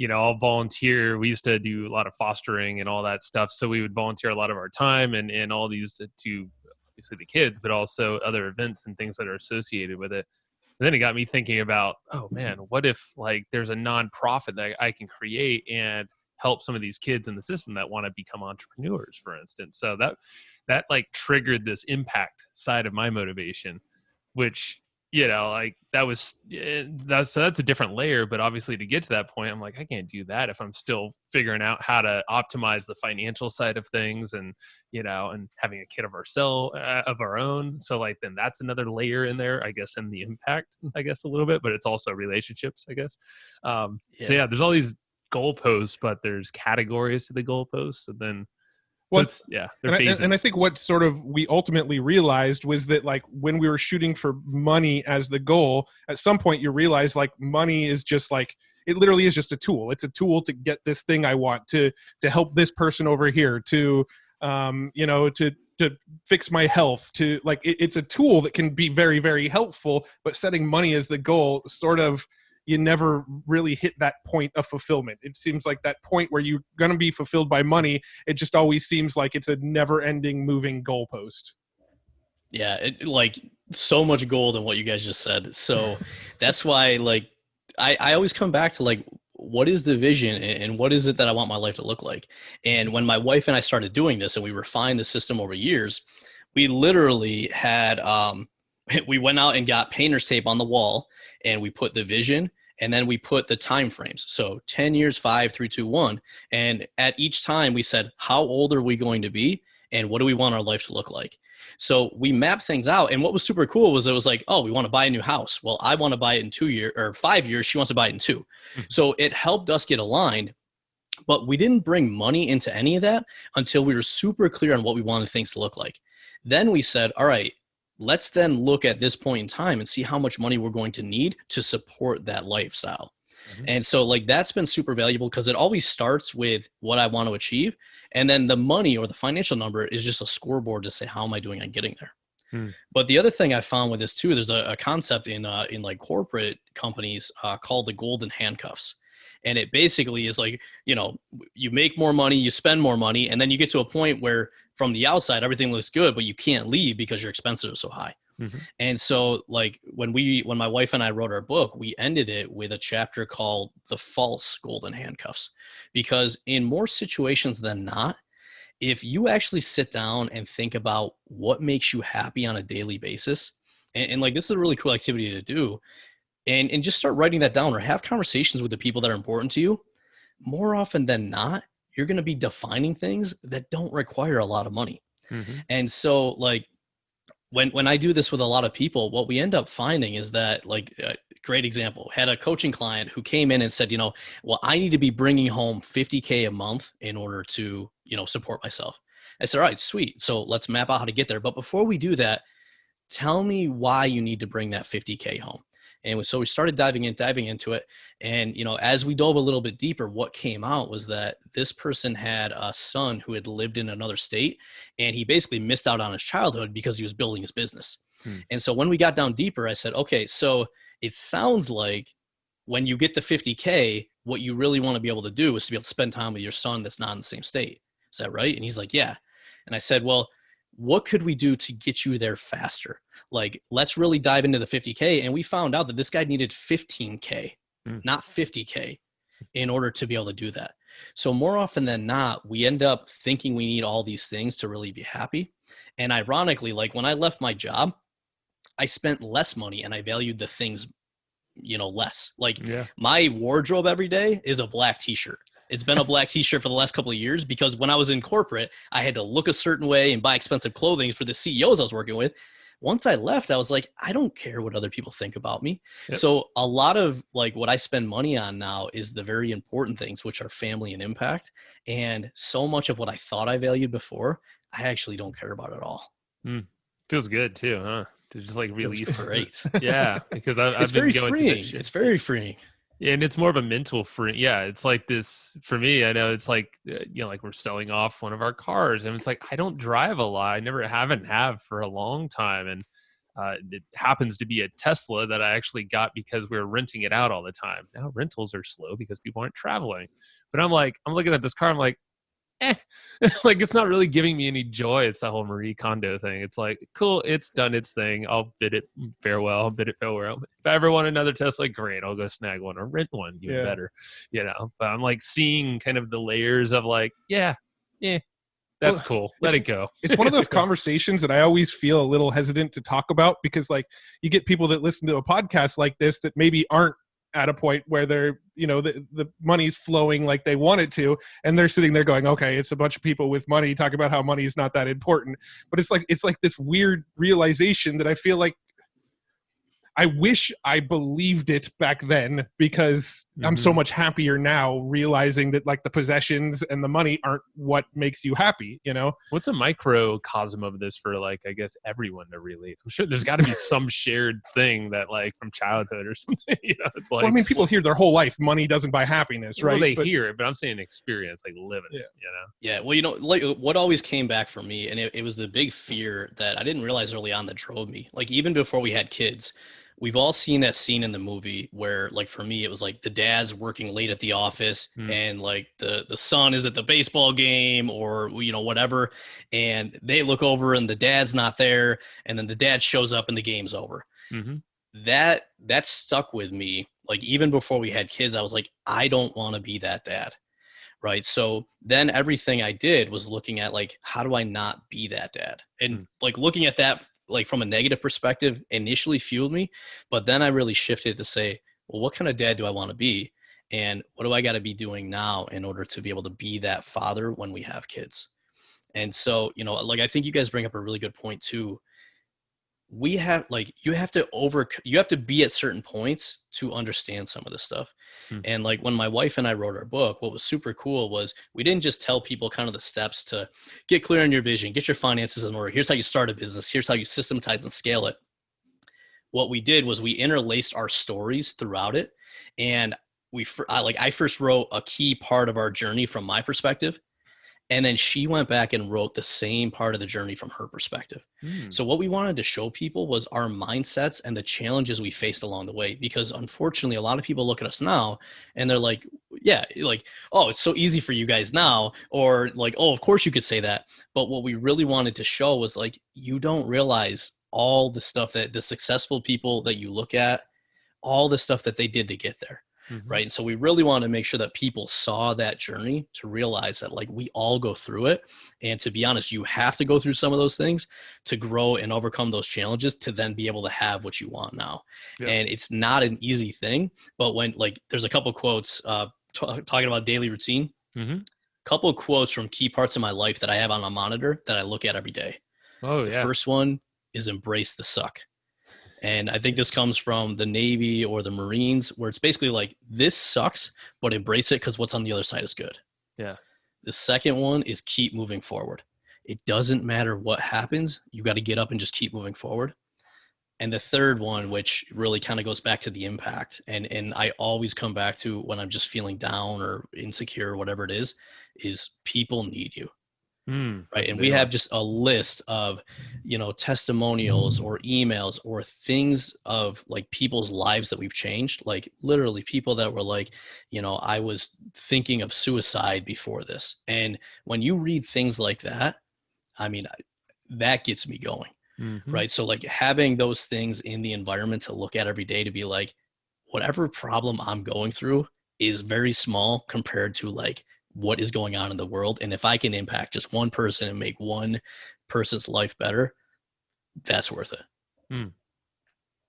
I'll volunteer. We used to do a lot of fostering and all that stuff. So we would volunteer a lot of our time and all these to obviously the kids, but also other events and things that are associated with it. And then it got me thinking about, oh man, what if, like, there's a nonprofit that I can create and help some of these kids in the system that want to become entrepreneurs, for instance. So that like triggered this impact side of my motivation, which like that's a different layer. But obviously to get to that point, I'm like, I can't do that if I'm still figuring out how to optimize the financial side of things, and and having a kid of our own. So like, then that's another layer in there, I guess, and the impact, I guess, a little bit, but it's also relationships, I guess. So yeah, there's all these goalposts, but there's categories to the goalposts, and then so Well, they're phases. And I think what sort of we ultimately realized was that like when we were shooting for money as the goal, at some point you realize like money is just like, it literally is just a tool. It's a tool to get this thing I want, to help this person over here, to to fix my health, to like it's a tool that can be very, very helpful. But setting money as the goal, sort of, you never really hit that point of fulfillment. It seems like that point where you're going to be fulfilled by money, it just always seems like it's a never-ending moving goalpost. Yeah, like so much gold in what you guys just said. So that's why like I always come back to like, what is the vision and what is it that I want my life to look like? And when my wife and I started doing this and we refined the system over years, we literally had we went out and got painter's tape on the wall, and we put the vision, and then we put the time frames. So 10 years, 5, 3, 2, 1. And at each time we said, how old are we going to be? And what do we want our life to look like? So we mapped things out. And what was super cool was it was like, oh, we want to buy a new house. Well, I want to buy it in 2 years or 5 years. She wants to buy it in 2. So it helped us get aligned. But we didn't bring money into any of that until we were super clear on what we wanted things to look like. Then we said, all right, let's then look at this point in time and see how much money we're going to need to support that lifestyle. And so like that's been super valuable because it always starts with what I want to achieve. And then the money or the financial number is just a scoreboard to say, how am I doing on getting there? But the other thing I found with this too, there's a concept in like corporate companies called the golden handcuffs. And it basically is like, you make more money, you spend more money, and then you get to a point where from the outside, everything looks good, but you can't leave because your expenses are so high. And so like when my wife and I wrote our book, we ended it with a chapter called The False Golden Handcuffs, because in more situations than not, if you actually sit down and think about what makes you happy on a daily basis, and like, this is a really cool activity to do, and just start writing that down or have conversations with the people that are important to you, more often than not, you're going to be defining things that don't require a lot of money. And so like, when I do this with a lot of people, what we end up finding is that, like, great example, had a coaching client who came in and said, well, I need to be bringing home $50K a month in order to, support myself. I said, all right, sweet. So let's map out how to get there. But before we do that, tell me why you need to bring that $50K home. And so we started diving into it. And, as we dove a little bit deeper, what came out was that this person had a son who had lived in another state, and he basically missed out on his childhood because he was building his business. And so when we got down deeper, I said, okay, so it sounds like when you get the 50K, what you really want to be able to do is to be able to spend time with your son that's not in the same state. Is that right? And he's like, yeah. And I said, well, what could we do to get you there faster? Like, let's really dive into the 50K. And we found out that this guy needed 15K, not 50K, in order to be able to do that. So more often than not, we end up thinking we need all these things to really be happy. And ironically, like when I left my job, I spent less money and I valued the things, less. Like my wardrobe every day is a black t-shirt. It's been a black t-shirt for the last couple of years because when I was in corporate, I had to look a certain way and buy expensive clothing for the CEOs I was working with. Once I left, I was like, I don't care what other people think about me. So a lot of like what I spend money on now is the very important things, which are family and impact. And so much of what I thought I valued before, I actually don't care about at all. Feels good too, huh? To just like release. Great. Yeah, because I've been going through that shit. It's very freeing. Yeah, and it's more of a mental free. Yeah, it's like this for me. I know it's like like we're selling off one of our cars, and it's like I don't drive a lot. I never have for a long time, and it happens to be a Tesla that I actually got because we were renting it out all the time. Now rentals are slow because people aren't traveling. But I'm looking at this car. I'm like, like it's not really giving me any joy. It's the whole Marie Kondo thing. It's like, cool, it's done its thing. I'll bid it farewell. If I ever want another Tesla, great, I'll go snag one or rent one, even better. But I'm like seeing kind of the layers of like, That's cool. Let it go. It's one of those conversations that I always feel a little hesitant to talk about, because like you get people that listen to a podcast like this that maybe aren't at a point where they're, you know, the money's flowing like they want it to, and they're sitting there going, okay, it's a bunch of people with money talking about how money is not that important. But it's like this weird realization that I feel like I wish I believed it back then, because I'm so much happier now realizing that like the possessions and the money aren't what makes you happy, you know? What's a microcosm of this for, like, I guess everyone to relate? I'm sure there's got to be some shared thing that, like, from childhood or something, you know, it's like, Well, I mean, people hear their whole life, money doesn't buy happiness, right? Well, they hear it, but I'm saying experience, like living it, you know? Yeah. Well, you know, like what always came back for me, and it was the big fear that I didn't realize early on that drove me. Like, even before we had kids, we've all seen that scene in the movie where, like, for me, it was like the dad's working late at the office and like the son is at the baseball game or, you know, whatever. And they look over and the dad's not there. And then the dad shows up and the game's over. That stuck with me. Like, even before we had kids, I was like, I don't want to be that dad. Right. So then everything I did was looking at, like, how do I not be that dad? And like looking at that, like from a negative perspective, initially fueled me, but then I really shifted to say, well, what kind of dad do I want to be? And what do I got to be doing now in order to be able to be that father when we have kids? And so, you know, like, I think you guys bring up a really good point too. We have, like, you have to be at certain points to understand some of this stuff. And like when my wife and I wrote our book, what was super cool was we didn't just tell people kind of the steps to get clear on your vision, get your finances in order. Here's how you start a business. Here's how you systematize and scale it. What we did was we interlaced our stories throughout it. And I first wrote a key part of our journey from my perspective. And then she went back and wrote the same part of the journey from her perspective. So what we wanted to show people was our mindsets and the challenges we faced along the way. Because unfortunately, a lot of people look at us now and they're like, yeah, like, oh, it's so easy for you guys now. Or like, oh, of course you could say that. But what we really wanted to show was, like, you don't realize all the stuff that the successful people that you look at, all the stuff that they did to get there. Right. And so we really want to make sure that people saw that journey to realize that, like, we all go through it. And to be honest, you have to go through some of those things to grow and overcome those challenges to then be able to have what you want now. And it's not an easy thing. But when, like, there's a couple quotes talking about daily routine, couple of quotes from key parts of my life that I have on a monitor that I look at every day. The first one is embrace the suck. And I think this comes from the Navy or the Marines, where it's basically like, this sucks, but embrace it because what's on the other side is good. The second one is keep moving forward. It doesn't matter what happens. You got to get up and just keep moving forward. And the third one, which really kind of goes back to the impact, and I always come back to when I'm just feeling down or insecure or whatever it is people need you. Right. And we have just a list of, you know, testimonials or emails or things of, like, people's lives that we've changed. Like, literally people that were like, you know, I was thinking of suicide before this. And when you read things like that, I mean, that gets me going. Right. So, like, having those things in the environment to look at every day, to be like, whatever problem I'm going through is very small compared to, like, what is going on in the world. And if I can impact just one person and make one person's life better, that's worth it.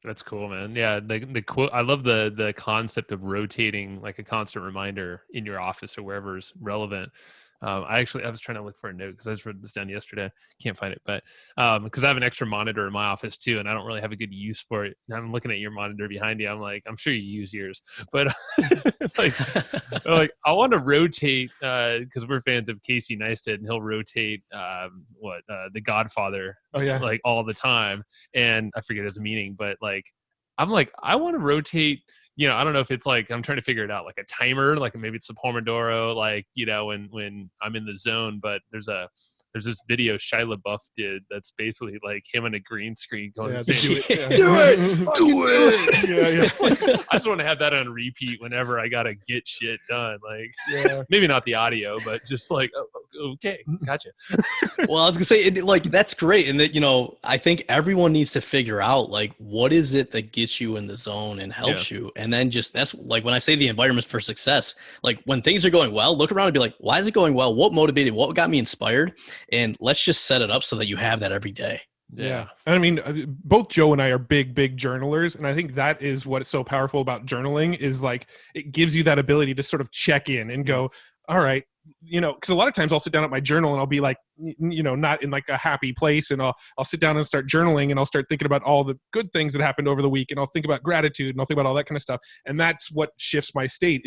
That's cool, man. Yeah. The quote, I love the concept of rotating, like, a constant reminder in your office or wherever is relevant. I was trying to look for a note because I just wrote this down yesterday. Can't find it, but because I have an extra monitor in my office too, and I don't really have a good use for it. And I'm looking at your monitor behind you. I'm like, I'm sure you use yours, but like I want to rotate because we're fans of Casey Neistat, and he'll rotate The Godfather, like, all the time, and I forget his meaning, but like, I'm like, I want to rotate. You know, I don't know if it's like, I'm trying to figure it out, like a timer, like maybe it's a Pomodoro, like, you know, when I'm in the zone. But there's this video Shia LaBeouf did that's basically like him on a green screen going, saying, do it. I just want to have that on repeat whenever I got to get shit done. Like, maybe not the audio, but just like, okay, gotcha. Well, I was gonna say, like, that's great, and that, you know, I think everyone needs to figure out, like, what is it that gets you in the zone and helps you, and then just, that's like when I say the environment for success. Like, when things are going well, look around and be like, why is it going well? What motivated? What got me inspired? And let's just set it up so that you have that every day. Yeah. I mean, both Joe and I are big journalers. And I think that is what is so powerful about journaling is like, it gives you that ability to sort of check in and go, all right, you know, because a lot of times I'll sit down at my journal and I'll be like, you know, not in like a happy place. And I'll sit down and start journaling and I'll start thinking about all the good things that happened over the week. And I'll think about gratitude and I'll think about all that kind of stuff. And that's what shifts my state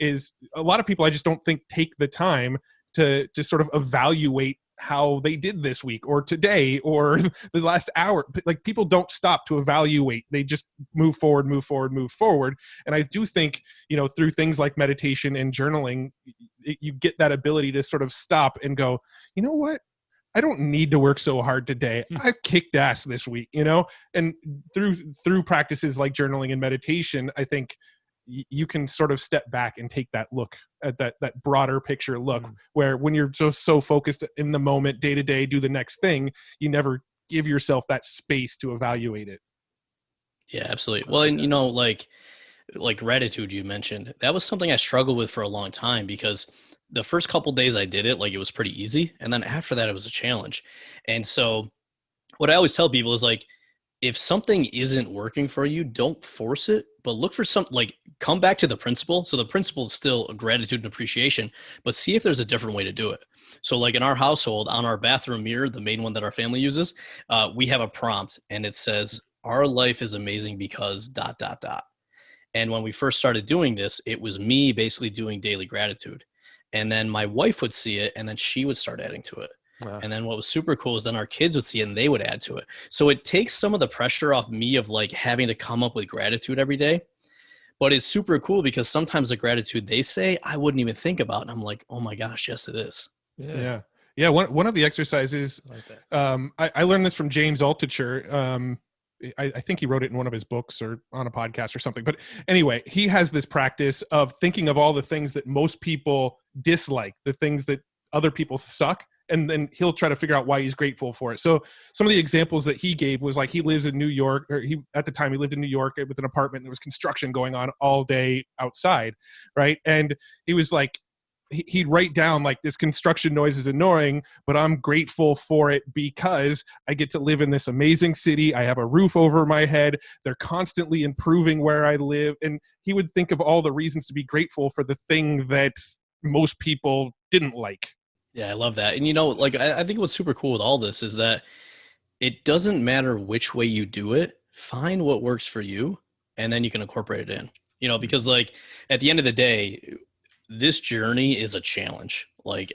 is a lot of people I just don't think take the time to sort of evaluate how they did this week or today or the last hour. Like, people don't stop to evaluate. They just move forward. And I do think, you know, through things like meditation and journaling, you get that ability to sort of stop and go, you know what? I don't need to work so hard today. I kicked ass this week, you know? And through practices like journaling and meditation, I think you can sort of step back and take that look at that broader picture look, where when you're so focused in the moment, day to day, do the next thing, you never give yourself that space to evaluate it. Yeah, absolutely. Well, and you know, like gratitude you mentioned, that was something I struggled with for a long time, because the first couple days I did it, like, it was pretty easy. And then after that, it was a challenge. And so what I always tell people is, like, if something isn't working for you, don't force it, but look for some, like, come back to the principle. So the principle is still gratitude and appreciation, but see if there's a different way to do it. So, like, in our household, on our bathroom mirror, the main one that our family uses, we have a prompt, and it says, our life is amazing because ... And when we first started doing this, it was me basically doing daily gratitude. And then my wife would see it, and then she would start adding to it. Wow. And then what was super cool is then our kids would see it and they would add to it. So it takes some of the pressure off me of, like, having to come up with gratitude every day. But it's super cool because sometimes the gratitude they say, I wouldn't even think about. And I'm like, oh my gosh, yes, it is. Yeah. One of the exercises, I learned this from James Altucher. I think he wrote it in one of his books or on a podcast or something. But anyway, he has this practice of thinking of all the things that most people dislike, the things that other people suck, and then he'll try to figure out why he's grateful for it. So some of the examples that he gave was, like, he lives in New York, or at the time he lived in New York with an apartment, and there was construction going on all day outside, right? And he was like, he'd write down, like, this construction noise is annoying, but I'm grateful for it because I get to live in this amazing city. I have a roof over my head. They're constantly improving where I live. And he would think of all the reasons to be grateful for the thing that most people didn't like. Yeah, I love that. And, you know, like, I think what's super cool with all this is that it doesn't matter which way you do it. Find what works for you, and then you can incorporate it in, you know, because, like, at the end of the day, this journey is a challenge. Like,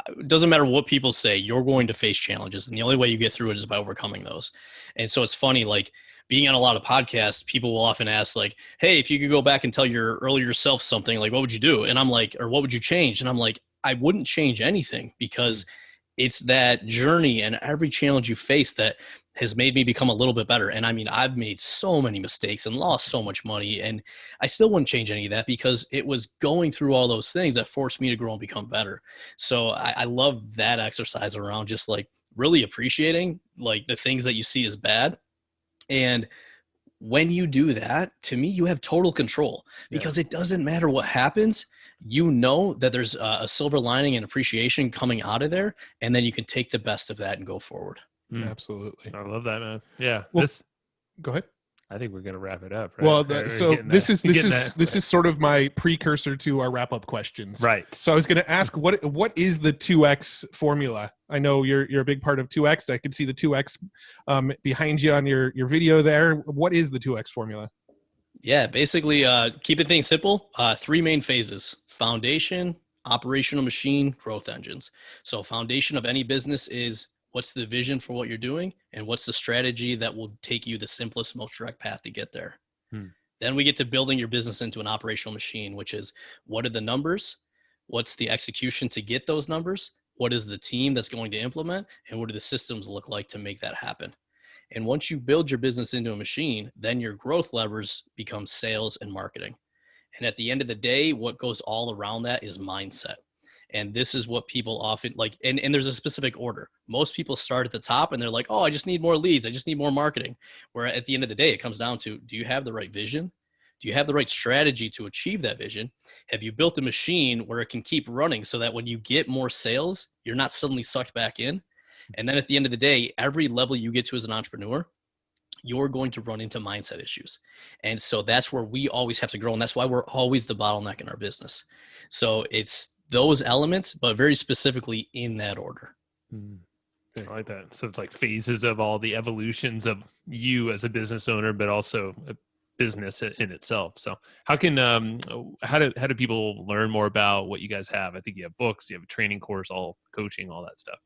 it doesn't matter what people say, you're going to face challenges. And the only way you get through it is by overcoming those. And so it's funny, like, being on a lot of podcasts, people will often ask, like, hey, if you could go back and tell your earlier self something, like, what would you do? And I'm like, or what would you change? And I'm like, I wouldn't change anything, because it's that journey and every challenge you face that has made me become a little bit better. And I mean, I've made so many mistakes and lost so much money, and I still wouldn't change any of that, because it was going through all those things that forced me to grow and become better. So I love that exercise around just, like, really appreciating, like, the things that you see as bad. And when you do that, to me, you have total control, because it doesn't matter what happens. You know that there's a silver lining and appreciation coming out of there, and then you can take the best of that and go forward. Absolutely. I love that, man. Yeah. Well, go ahead. I think we're going to wrap it up. Right? Well, this is sort of my precursor to our wrap up questions. Right. So I was going to ask, what is the 2X formula? I know you're a big part of 2X. I could see the 2X behind you on your video there. What is the 2X formula? Yeah, basically, keeping things simple. 3 main phases: foundation, operational machine, growth engines. So foundation of any business is, what's the vision for what you're doing, and what's the strategy that will take you the simplest, most direct path to get there. Then we get to building your business into an operational machine, which is, what are the numbers? What's the execution to get those numbers? What is the team that's going to implement? And what do the systems look like to make that happen? And once you build your business into a machine, then your growth levers become sales and marketing. And at the end of the day, what goes all around that is mindset. And this is what people often like, and there's a specific order. Most people start at the top and they're like, oh, I just need more leads. I just need more marketing. Where at the end of the day, it comes down to, do you have the right vision? Do you have the right strategy to achieve that vision? Have you built a machine where it can keep running so that when you get more sales, you're not suddenly sucked back in? And then at the end of the day, every level you get to as an entrepreneur, you're going to run into mindset issues. And so that's where we always have to grow. And that's why we're always the bottleneck in our business. So it's those elements, but very specifically in that order. I like that. So it's like phases of all the evolutions of you as a business owner, but also a business in itself. So how can, how do people learn more about what you guys have? I think you have books, you have a training course, all coaching, all that stuff.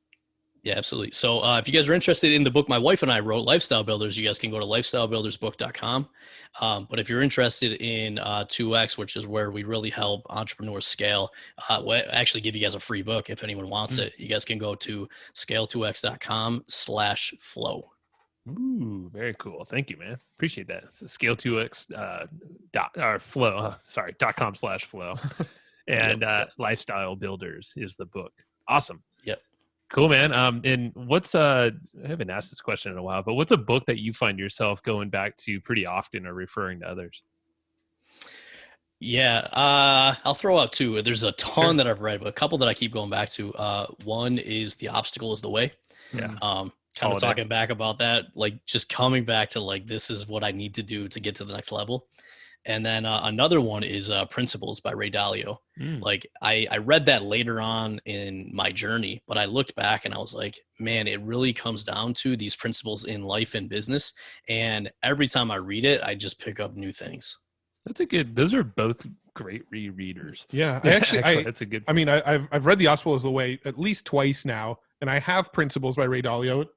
Yeah, absolutely. So if you guys are interested in the book my wife and I wrote, Lifestyle Builders, you guys can go to lifestylebuildersbook.com. But if you're interested in 2X, which is where we really help entrepreneurs scale, we'll actually give you guys a free book if anyone wants it. You guys can go to scale2x.com/flow. Ooh, very cool. Thank you, man. Appreciate that. So scale2x .com/flow. And Lifestyle Builders is the book. Awesome. Yep. Cool, man. And what's I haven't asked this question in a while, but what's a book that you find yourself going back to pretty often or referring to others? Yeah, I'll throw out two. There's a ton that I've read, but a couple that I keep going back to. One is The Obstacle is the Way. Yeah. Kind of talking back about that, like just coming back to like, this is what I need to do to get to the next level. And then another one is Principles by Ray Dalio. Like I read that later on in my journey, but I looked back and I was like, man, it really comes down to these principles in life and business. And every time I read it, I just pick up new things. Those are both great rereaders. Yeah. That's a good. I mean, I've read The Obstacle is the Way at least twice now, and I have Principles by Ray Dalio. It's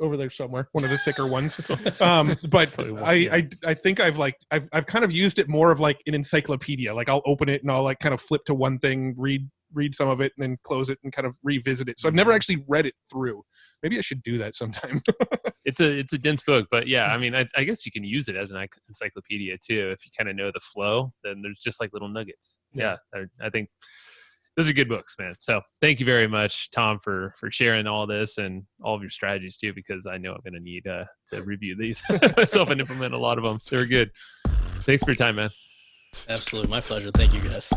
over there somewhere, one of the thicker ones. But I think I've kind of used it more of like an encyclopedia. Like I'll open it and I'll like kind of flip to one thing, read some of it, and then close it and kind of revisit it. So I've never actually read it through. Maybe I should do that sometime. It's a dense book, but yeah, I mean, I guess you can use it as an encyclopedia too. If you kind of know the flow, then there's just like little nuggets. Yeah, I think those are good books, man. So thank you very much, Tom, for sharing all this and all of your strategies too, because I know I'm going to need to review these myself and implement a lot of them. They're good. Thanks for your time, man. Absolutely. My pleasure. Thank you, guys.